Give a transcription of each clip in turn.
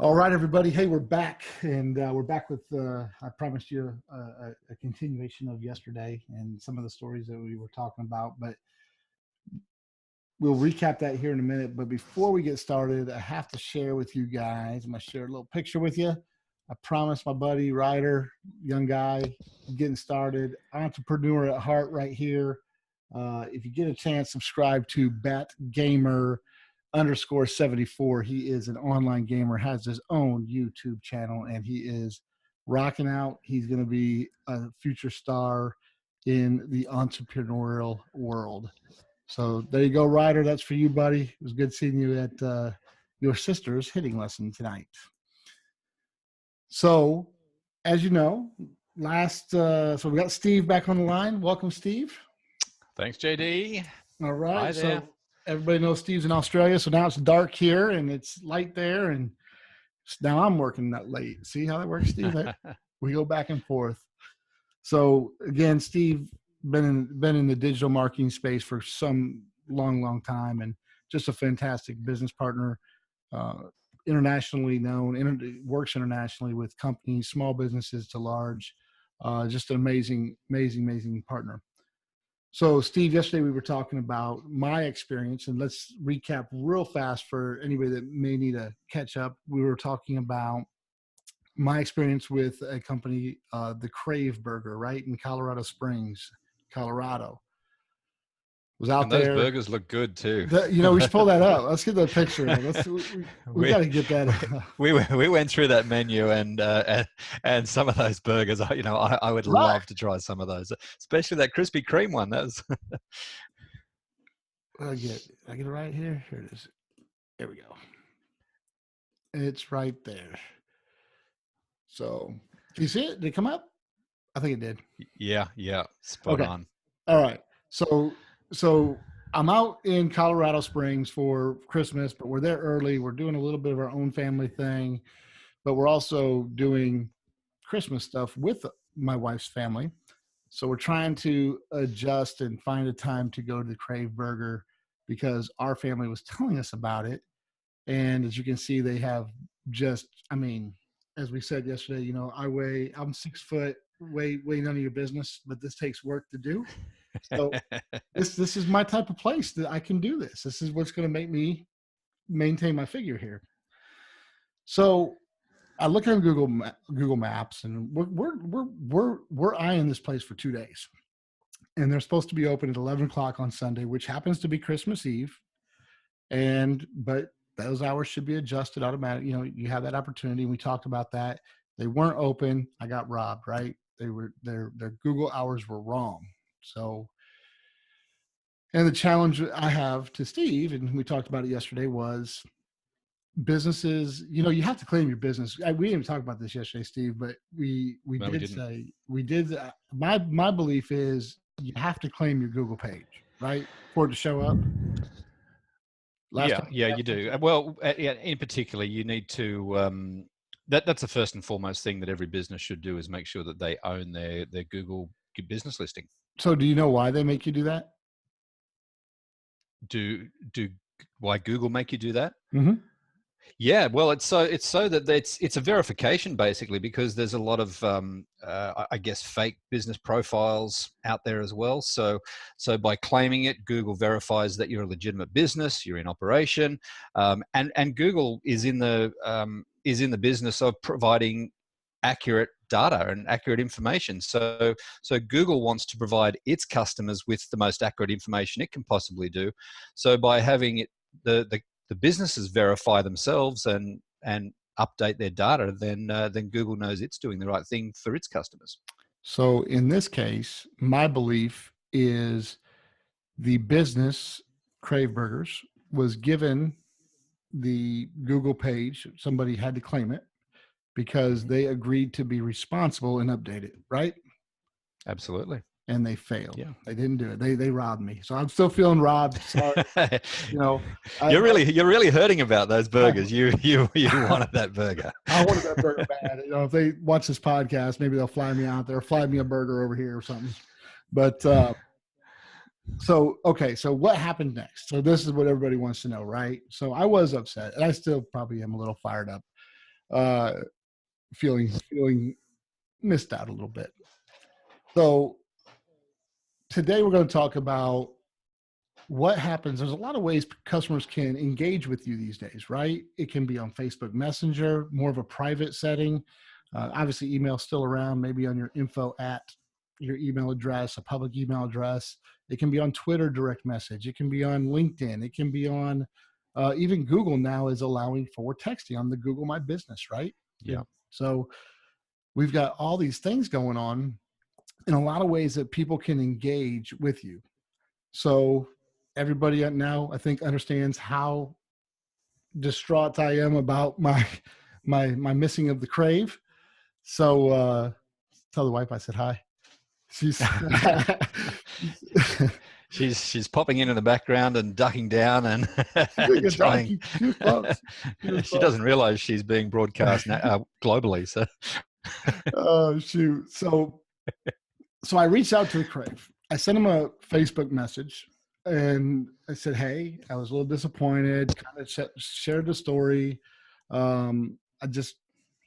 All right, everybody. Hey, we're back, and we're back with, I promised you a continuation of yesterday and some of the stories that we were talking about, but we'll recap that here in a minute. But before we get started, I have to share with you guys, I'm going to share a little picture with you. I promised my buddy, Ryder, young guy, getting started, entrepreneur at heart right here. If you get a chance, subscribe to BatGamer_74. He is an online gamer, has his own YouTube channel, and he is rocking out. He's going to be a future star in the entrepreneurial world. So there you go, Ryder. That's for you, buddy. It was good seeing you at your sister's hitting lesson tonight. So, as you know, so we got Steve back on the line. Welcome, Steve. Thanks, JD. All right. Hi there. So everybody knows Steve's in Australia, so now it's dark here and it's light there, and now I'm working that late. See how that works, Steve? We go back and forth. So again, Steve been in the digital marketing space for some long time, and just a fantastic business partner, internationally known, works internationally with companies, small businesses to large. Just an amazing partner. So, Steve, yesterday we were talking about my experience, and let's recap real fast for anybody that may need to catch up. We were talking about my experience with a company, the Crave Burger, right, in Colorado Springs, Colorado. Was out there. Those burgers look good too. We should pull that up. Let's get that picture. We got to get that. We went through that menu and some of those burgers. I would love to try some of those, especially that Krispy Kreme one. That's. I get it right here. Here it is. There we go. It's right there. So, do you see it? Did it come up? I think it did. Yeah. Spot on. All right. So I'm out in Colorado Springs for Christmas, but we're there early. We're doing a little bit of our own family thing, but we're also doing Christmas stuff with my wife's family. So we're trying to adjust and find a time to go to the Crave Burger because our family was telling us about it. And as you can see, they have as we said yesterday, I'm 6 foot, way none of your business, but this takes work to do. So this is my type of place that I can do this. This is what's going to make me maintain my figure here. So I look on Google Maps, and we're eyeing this place for 2 days, and they're supposed to be open at 11 o'clock on Sunday, which happens to be Christmas Eve. But those hours should be adjusted automatically. You have that opportunity. We talked about that. They weren't open. I got robbed, right? Their Google hours were wrong. So, and the challenge I have to Steve, and we talked about it yesterday, was businesses, you have to claim your business. We didn't even talk about this yesterday, Steve, but we did. My belief is you have to claim your Google page, right? For it to show up. You do. Well, in particular, you need to, that's the first and foremost thing that every business should do, is make sure that they own their Google business listing. So do you know why they make you do that? Why Google make you do that? Mm-hmm. Yeah, well, it's so that it's a verification, basically, because there's a lot of fake business profiles out there as well. So by claiming it, Google verifies that you're a legitimate business, you're in operation, and Google is in the business of providing accurate data and accurate information. So Google wants to provide its customers with the most accurate information it can possibly do. So by having it, the businesses verify themselves and update their data, then Google knows it's doing the right thing for its customers. So in this case, my belief is the business, Crave Burgers, was given the Google page. Somebody had to claim it because they agreed to be responsible and update it, right? Absolutely. And they failed. Yeah. They didn't do it. They robbed me. So I'm still feeling robbed. Sorry. You're really hurting about those burgers. You wanted that burger. I wanted that burger bad. If they watch this podcast, maybe they'll fly me out there, fly me a burger over here or something. But so what happened next? So this is what everybody wants to know, right? So I was upset, and I still probably am a little fired up. uh, feeling missed out a little bit. So today we're going to talk about what happens. There's a lot of ways customers can engage with you these days, right? It can be on Facebook Messenger, more of a private setting. Obviously, email's still around, maybe on your info at your email address, a public email address. It can be on Twitter direct message. It can be on LinkedIn. It can be on even Google now is allowing for texting on the Google My Business, right? Yeah. So we've got all these things going on in a lot of ways that people can engage with you. So everybody now, I think, understands how distraught I am about my missing of the Crave. So tell the wife I said hi. She's she's popping into the background and ducking down and trying. She doesn't realize she's being broadcast globally. So oh shoot! So I reached out to the Crave. I sent him a Facebook message and I said, hey, I was a little disappointed, kind of shared the story.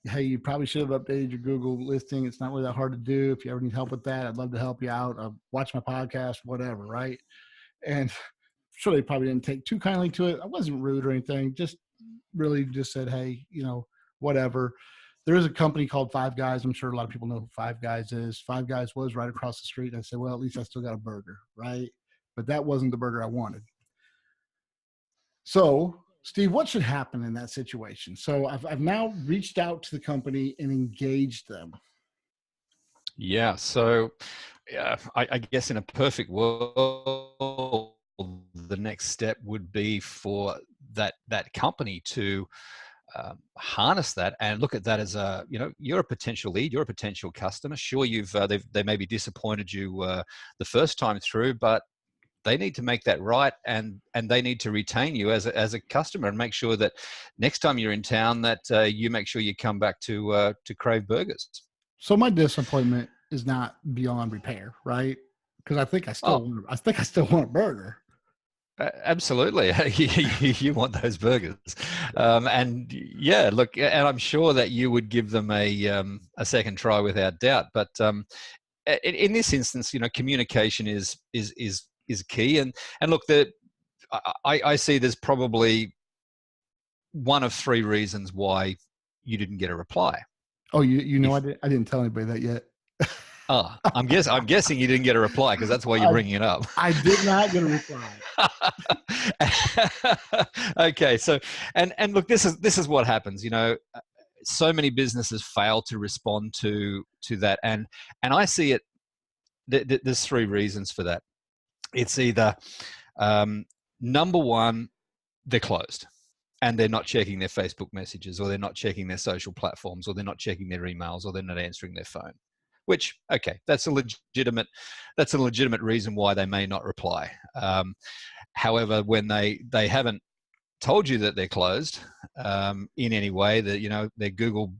Hey, you probably should have updated your Google listing. It's not really that hard to do. If you ever need help with that, I'd love to help you out. Watch my podcast, whatever, right? And sure, they probably didn't take too kindly to it. I wasn't rude or anything. Just really just said, hey, whatever. There is a company called Five Guys. I'm sure a lot of people know who Five Guys is. Five Guys was right across the street. And I said, well, at least I still got a burger, right? But that wasn't the burger I wanted. So, Steve, what should happen in that situation? So I've now reached out to the company and engaged them. Yeah. So I guess in a perfect world, the next step would be for that company to harness that and look at that as you're a potential lead, you're a potential customer. Sure, they maybe disappointed you the first time through, but they need to make that right, and they need to retain you as a customer and make sure that next time you're in town that you make sure you come back to Crave Burgers. So my disappointment is not beyond repair, right? Because I think I still want a burger. Absolutely. You want those burgers. And yeah, look, and I'm sure that you would give them a second try without doubt. But in this instance, communication is key. And look, I see there's probably one of three reasons why you didn't get a reply. Oh, I didn't tell anybody that yet. Oh, I'm guessing you didn't get a reply because that's why you're bringing it up. I did not get a reply. Okay, so and look, this is what happens. So many businesses fail to respond to that, and I see it. There's three reasons for that. It's either number one, they're closed and they're not checking their Facebook messages, or they're not checking their social platforms, or they're not checking their emails, or they're not answering their phone. Which, okay, that's a legitimate reason why they may not reply. However, when they haven't told you that they're closed in any way, that their Google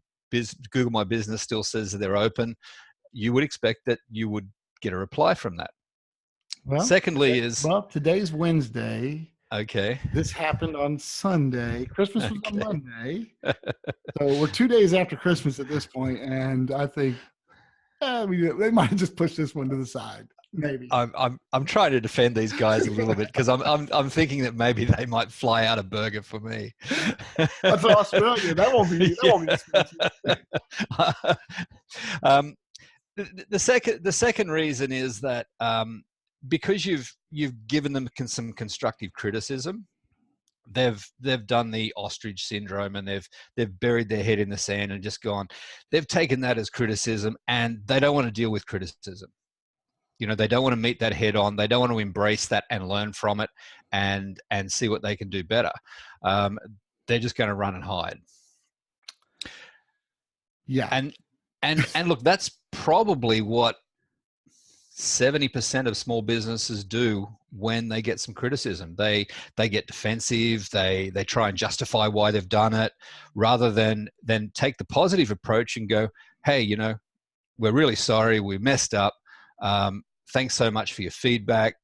My Business still says that they're open, you would expect that you would get a reply from that. Well, secondly, today's Wednesday. Okay. This happened on Sunday. Christmas was on Monday. So we're 2 days after Christmas at this point, and I think they might have just pushed this one to the side. Maybe. I'm trying to defend these guys a little bit because I'm thinking that maybe they might fly out a burger for me. That's Australia. That won't be expensive. The second reason is that because you've given them some constructive criticism, they've done the ostrich syndrome, and they've buried their head in the sand and just gone. They've taken that as criticism, and they don't want to deal with criticism. They don't want to meet that head on. They don't want to embrace that and learn from it and see what they can do better. They're just going to run and hide. Yeah. And look, that's probably what 70% of small businesses do when they get some criticism. They get defensive. They try and justify why they've done it, rather than take the positive approach and go, hey, we're really sorry, we messed up. Thanks so much for your feedback.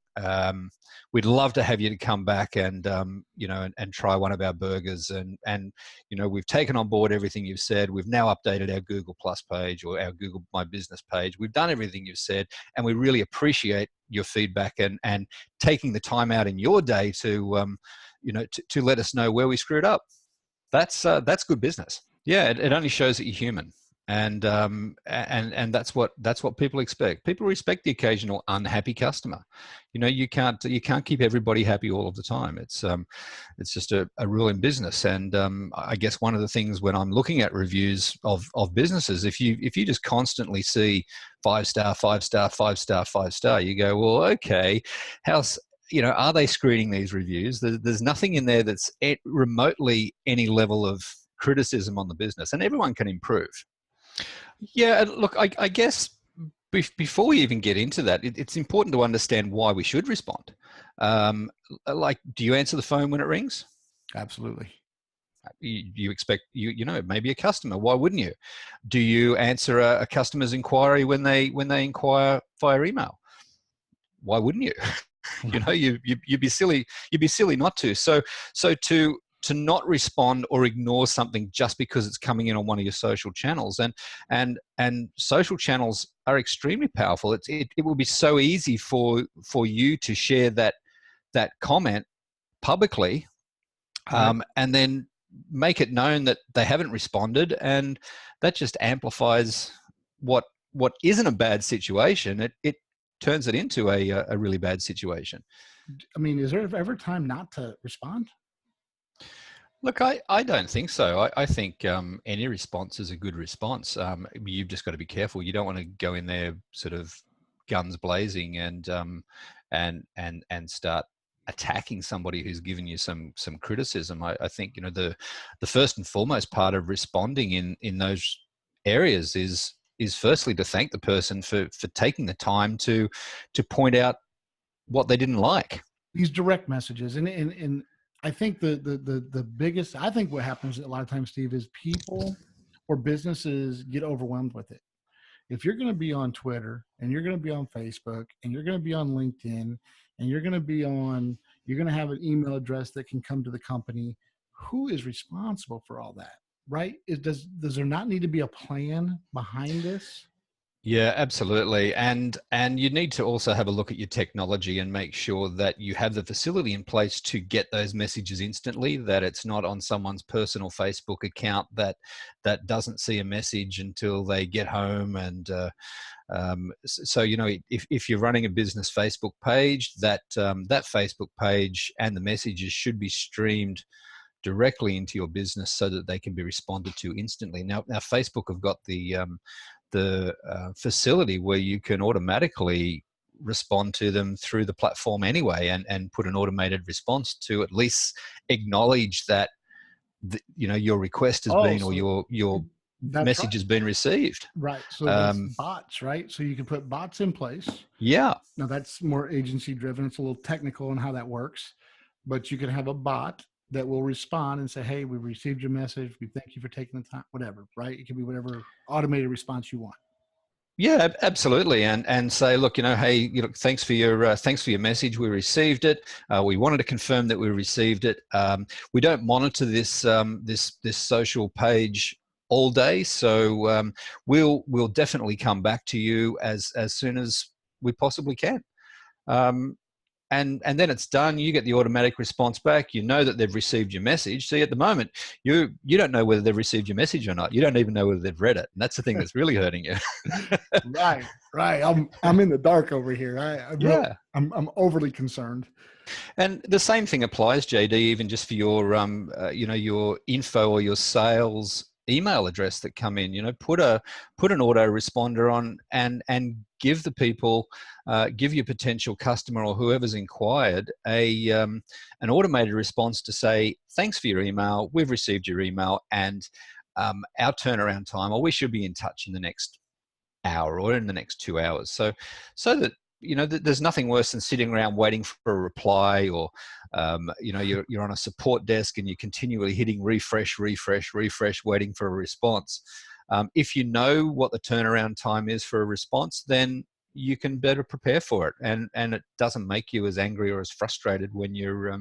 we'd love to have you to come back and and try one of our burgers. And we've taken on board everything you've said. We've now updated our Google Plus page or our Google My Business page. We've done everything you've said, and we really appreciate your feedback and taking the time out in your day to to let us know where we screwed up. That's good business. Yeah, it only shows that you're human, and that's what people expect. People respect the occasional unhappy customer. You can't keep everybody happy all of the time. It's just a rule in business. And I guess one of the things when I'm looking at reviews of businesses, if you just constantly see 5-star, 5-star, 5-star, 5-star, you go, well, okay, how's are they screening these reviews? There's nothing in there that's remotely any level of criticism on the business, and everyone can improve. Yeah, look, I guess before we even get into that, it's important to understand why we should respond. Like, do you answer the phone when it rings? Absolutely. You expect maybe a customer. Why wouldn't you? Do you answer a customer's inquiry when they inquire via email? Why wouldn't you? You'd be silly not to. So to not respond or ignore something just because it's coming in on one of your social channels, and social channels are extremely powerful. It will be so easy for you to share that comment publicly, Right. and then make it known that they haven't responded, and that just amplifies what isn't a bad situation. It turns it into a really bad situation. I mean, is there ever time not to respond? Look, I don't think so. I think any response is a good response. You've just got to be careful. You don't want to go in there sort of guns blazing and start attacking somebody who's given you some criticism. I think the first and foremost part of responding in those areas is firstly to thank the person for taking the time to point out what they didn't like. These direct messages, and I think the biggest, I think what happens a lot of times, Steve, is people or businesses get overwhelmed with it. If you're going to be on Twitter and you're going to be on Facebook and you're going to be on LinkedIn and you're going to have an email address that can come to the company, who is responsible for all that? Right? Does there not need to be a plan behind this? Yeah, absolutely. And you need to also have a look at your technology and make sure that you have the facility in place to get those messages instantly, that it's not on someone's personal Facebook account that doesn't see a message until they get home. And so, if you're running a business Facebook page, that Facebook page and the messages should be streamed directly into your business so that they can be responded to instantly. Now Facebook have got the facility where you can automatically respond to them through the platform anyway, and put an automated response to at least acknowledge that your request has been, or your message has been received. Right. So that's bots, right? So you can put bots in place. Yeah. Now that's more agency driven. It's a little technical in how that works, but you can have a bot that will respond and say, hey, we received your message. We thank you for taking the time, whatever, right? It can be whatever automated response you want. Yeah, absolutely. And say, look, hey, thanks for your message. We received it. We wanted to confirm that we received it. We don't monitor this social page all day, so we'll definitely come back to you as soon as we possibly can. And then it's done. You get the automatic response back. You know that they've received your message. See, at the moment, you don't know whether they've received your message or not. You don't even know whether they've read it, and that's the thing that's really hurting you. Right. I'm in the dark over here. I'm overly concerned. And the same thing applies, JD, even just for your your info or your sales email address that come in. Put an autoresponder on and give the people, give your potential customer or whoever's inquired an automated response to say, thanks for your email, we've received your email, and our turnaround time, or we should be in touch in the next hour or in the next 2 hours. So that there's nothing worse than sitting around waiting for a reply, or you're on a support desk and you're continually hitting refresh, waiting for a response. If you know what the turnaround time is for a response, then you can better prepare for it, and it doesn't make you as angry or as frustrated when you're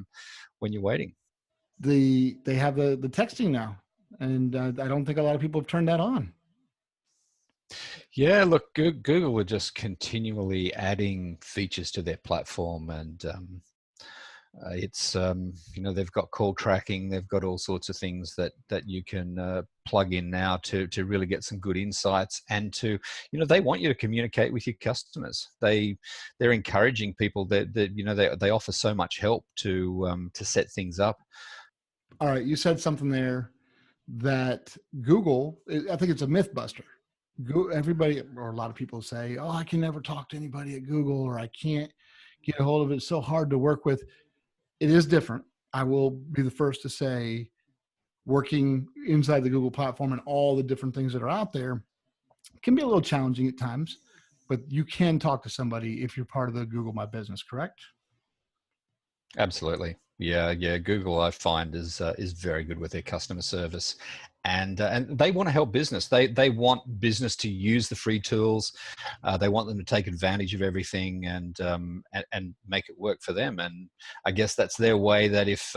waiting. They have the texting now, and I don't think a lot of people have turned that on. Yeah, look, Google were just continually adding features to their platform, and it's they've got call tracking, they've got all sorts of things that you can plug in now to really get some good insights, and to they want you to communicate with your customers. They're encouraging people that they offer so much help to set things up. All right, you said something there that Google, I think it's a myth buster. Everybody, or a lot of people say, oh, I can never talk to anybody at Google, or I can't get a hold of it. It's so hard to work with. It is different. I will be the first to say, working inside the Google platform and all the different things that are out there can be a little challenging at times, but you can talk to somebody if you're part of the Google My Business, correct? Absolutely. Yeah. Google, I find, is very good with their customer service, and they want to help business. They want business to use the free tools. They want them to take advantage of everything, and make it work for them. And I guess that's their way, that if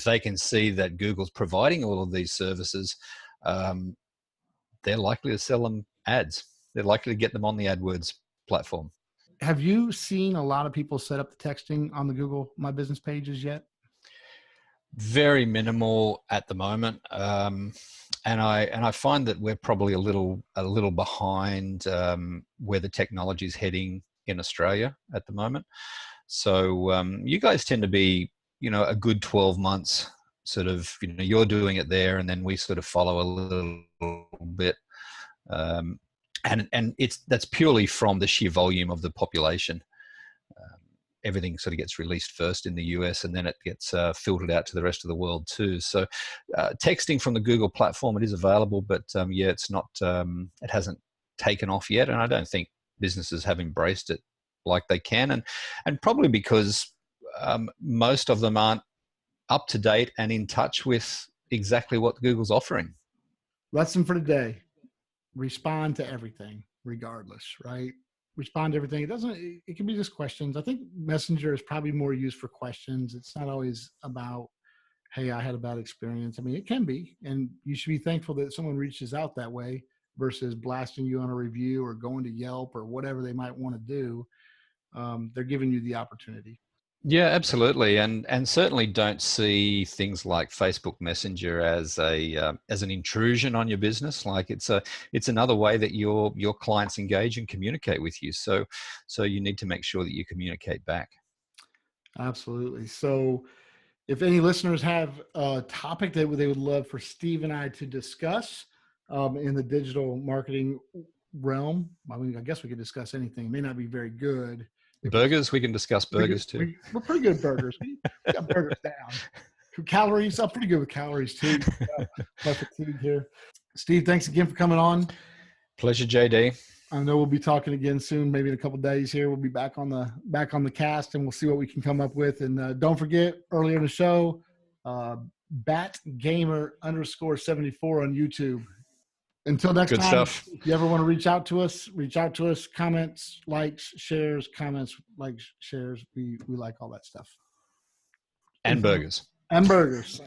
they can see that Google's providing all of these services, they're likely to sell them ads. They're likely to get them on the AdWords platform. Have you seen a lot of people set up the texting on the Google My Business pages yet? Very minimal at the moment, and I find that we're probably a little behind where the technology is heading in Australia at the moment. So you guys tend to be a good 12 months sort of, you're doing it there, and then we sort of follow a little bit, and that's purely from the sheer volume of the population. Everything sort of gets released first in the US, and then it gets filtered out to the rest of the world too. So texting from the Google platform, it is available, but it's not, it hasn't taken off yet. And I don't think businesses have embraced it like they can. And probably because most of them aren't up to date and in touch with exactly what Google's offering. Lesson for today: respond to everything regardless, right? Respond to everything. It can be just questions. I think Messenger is probably more used for questions. It's not always about, hey, I had a bad experience. I mean, it can be, and you should be thankful that someone reaches out that way versus blasting you on a review or going to Yelp or whatever they might want to do. They're giving you the opportunity. Yeah, absolutely, and certainly don't see things like Facebook Messenger as an intrusion on your business. Like it's another way that your clients engage and communicate with you. So you need to make sure that you communicate back. Absolutely. So, if any listeners have a topic that they would love for Steve and I to discuss in the digital marketing realm, I mean, I guess we could discuss anything. It may not be very good. Burgers, we can discuss burgers too. We're pretty good at burgers. We got burgers down. Calories, I'm pretty good with calories too. My fatigue here. Steve, thanks again for coming on. Pleasure, JD. I know we'll be talking again soon, maybe in a couple of days here. We'll be back on the cast, and we'll see what we can come up with. And don't forget, earlier in the show, BatGamer_74 on YouTube. Until next Good time, stuff. if you ever want to reach out to us, comments, likes, shares, comments, likes, shares. We like all that stuff. And burgers. And burgers.